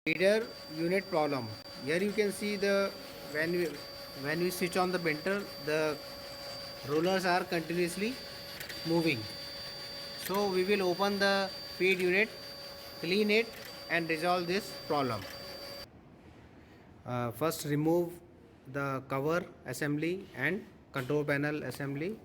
feeder unit problem. Here you can see the when we switch on the printer, the rollers are continuously moving. So we will open the feed unit, clean it, and resolve this problem. First remove the cover assembly and control panel assembly.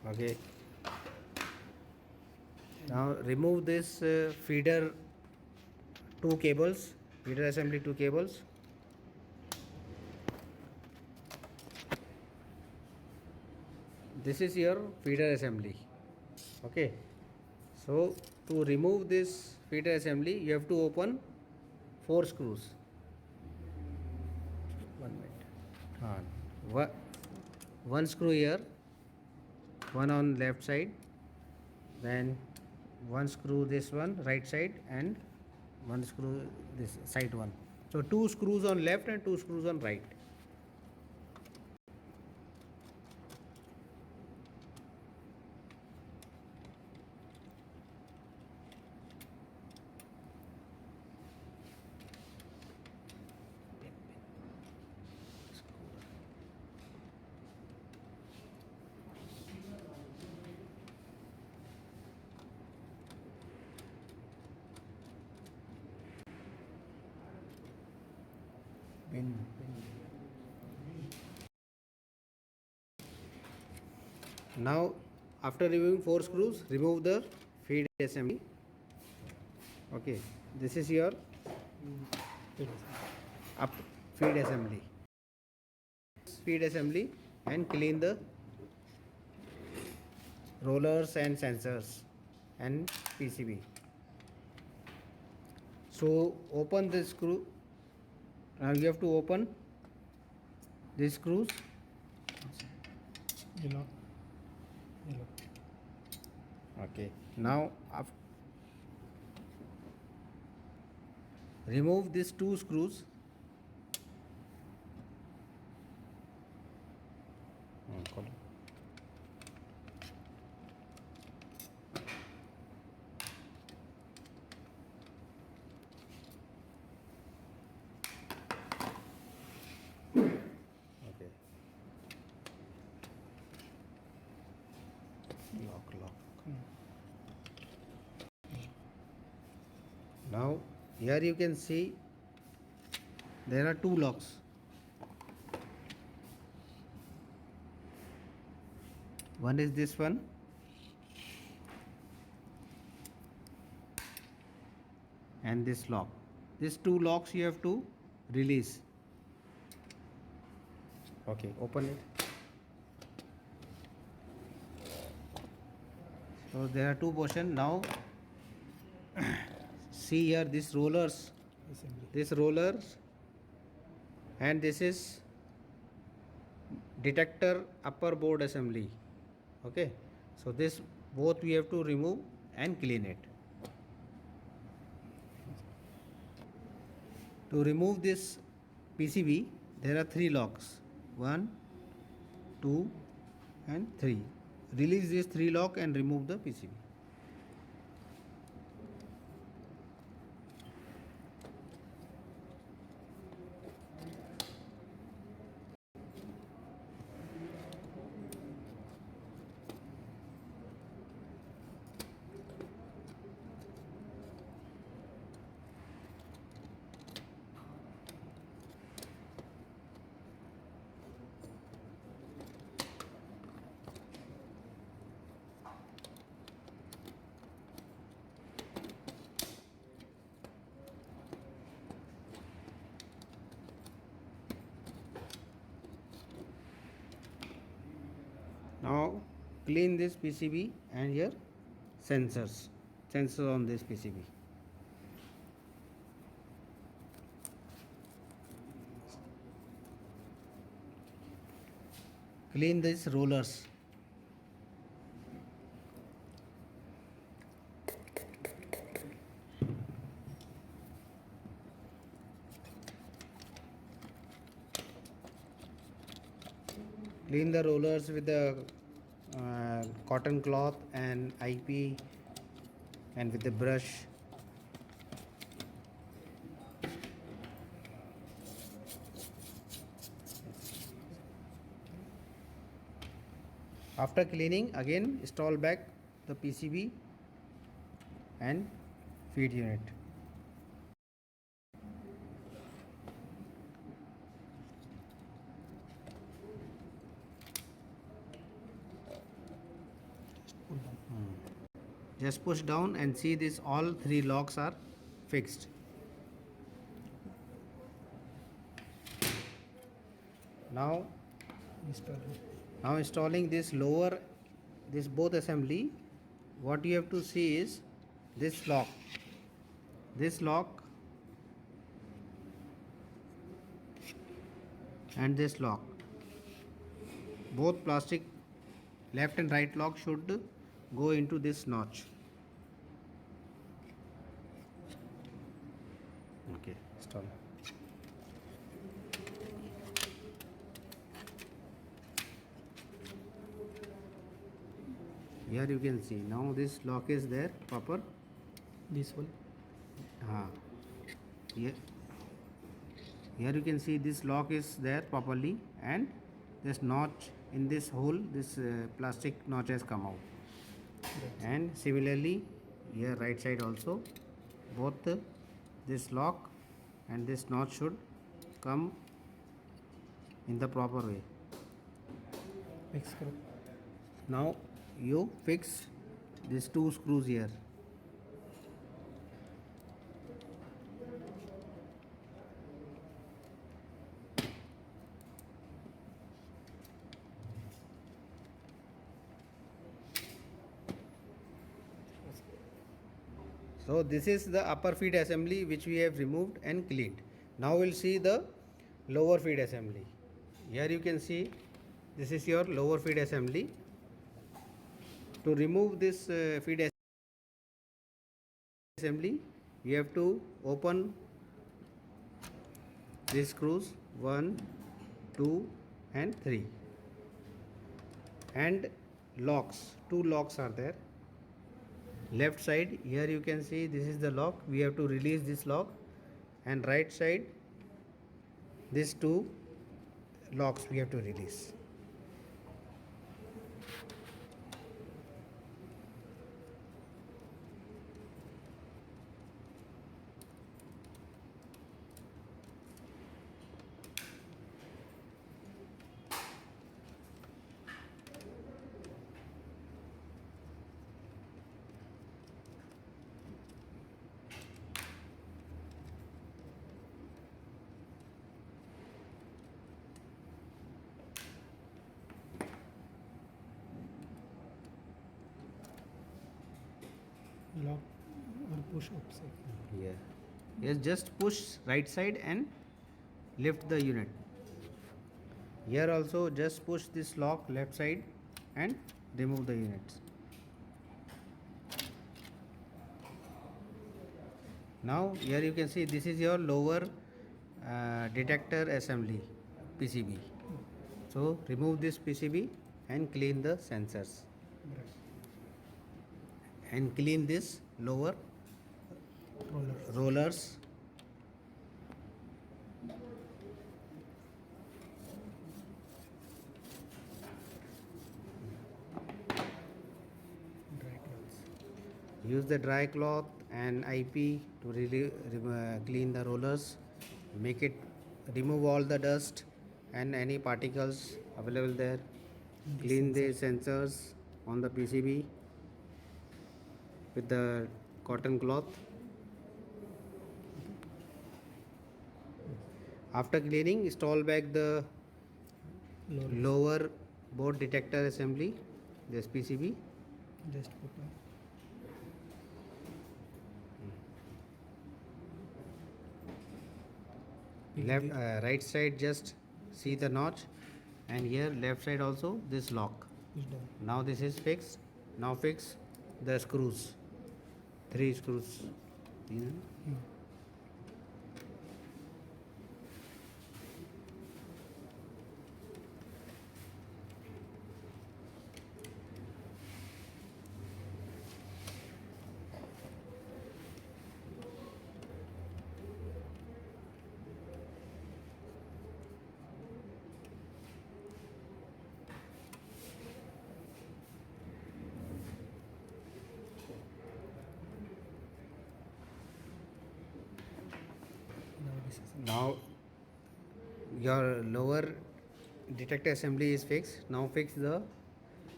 Okay. Now remove this feeder two cables, feeder assembly two cables. This is your feeder assembly. Okay. So to remove this feeder assembly, you have to open four screws. One minute. One screw here, one on left side, then one screw this one right side, and one screw this side one. So two screws on left and two screws on right. Now after removing four screws, remove the feed assembly. Okay, this is your up feed assembly. Feed assembly and clean the rollers and sensors and PCB. So open the screw. Now you have to open these screws. Yellow. Okay. Now remove these two screws. Okay. Lock. Now here you can see there are two locks. One is this one, and this lock. These two locks you have to release. Okay, open it. So there are two portions. Now see here these rollers, this rollers, and this is detector upper board assembly. Okay, so this both we have to remove and clean it. To remove this PCB, there are three locks, 1, 2, and 3. Release this 3 lock and remove the PCB. Now clean this PCB and your sensors on this PCB. Clean these rollers. Clean the rollers with the cotton cloth and IP and with the brush. After cleaning, again install back the PCB and feed unit. Just push down and see this, all three locks are fixed. Now installing this lower, this both assembly, what you have to see is this lock and this lock. Both plastic left and right lock should go into this notch. Okay, install. Here you can see now this lock is there proper. This one. Here you can see this lock is there properly, and this notch in this hole, this plastic notch has come out. And similarly here right side also, both this lock and this notch should come in the proper way. Fix करो. Now you fix these two screws here. So this is the upper feed assembly which we have removed and cleaned. Now we'll see the lower feed assembly. Here you can see this is your lower feed assembly. To remove this feed assembly, you have to open these screws 1, 2 and 3, and locks, 2 locks are there. Left side, here you can see this is the lock, we have to release this lock, and right side these 2 locks we have to release. Lock or push upside. Yeah. Yes, just push right side and lift the unit. Here also just push this lock left side and remove the units. Now here you can see this is your lower detector assembly PCB. So remove this PCB and clean the sensors. And clean this lower rollers. Dry cloths. Use the dry cloth and IP to really clean the rollers. Make it, remove all the dust and any particles available there. Clean the sensors on the PCB with the cotton cloth. After cleaning, install back the lower board detector assembly, this PCB. Just put on. Left, right side just see the notch, and here left side also this lock. Push down. Now this is fixed. Now fix the screws, 3 screws. This is Now your lower detector assembly is fixed. Now fix the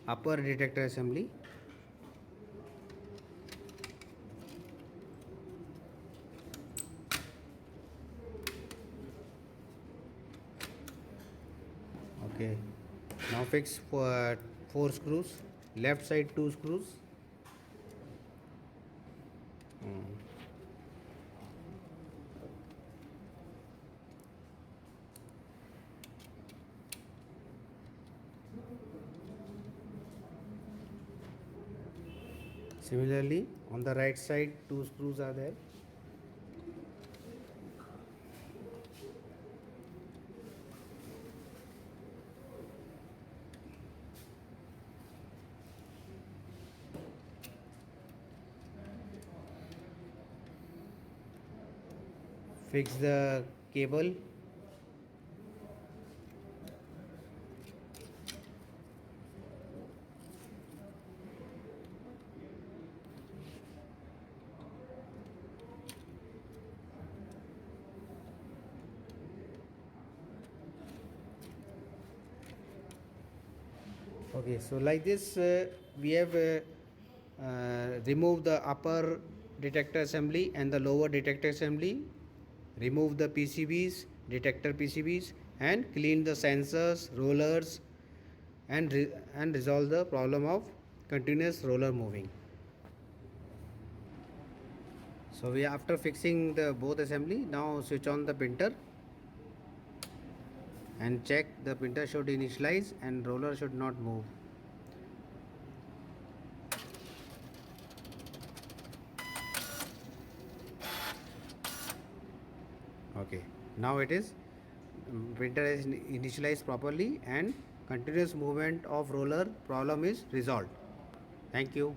upper detector assembly. Okay. Now fix for 4 screws. Left side 2 screws. Hmm. Similarly, on the right side 2 screws are there. Fix the cable. Okay, so like this we have removed the upper detector assembly and the lower detector assembly, remove the PCBs, detector PCBs, and clean the sensors, rollers, and resolve the problem of continuous roller moving. So we after fixing the both assembly, now switch on the printer and check the printer should initialize and roller should not move. Okay, now it is printer is initialized properly and continuous movement of roller problem is resolved. Thank you.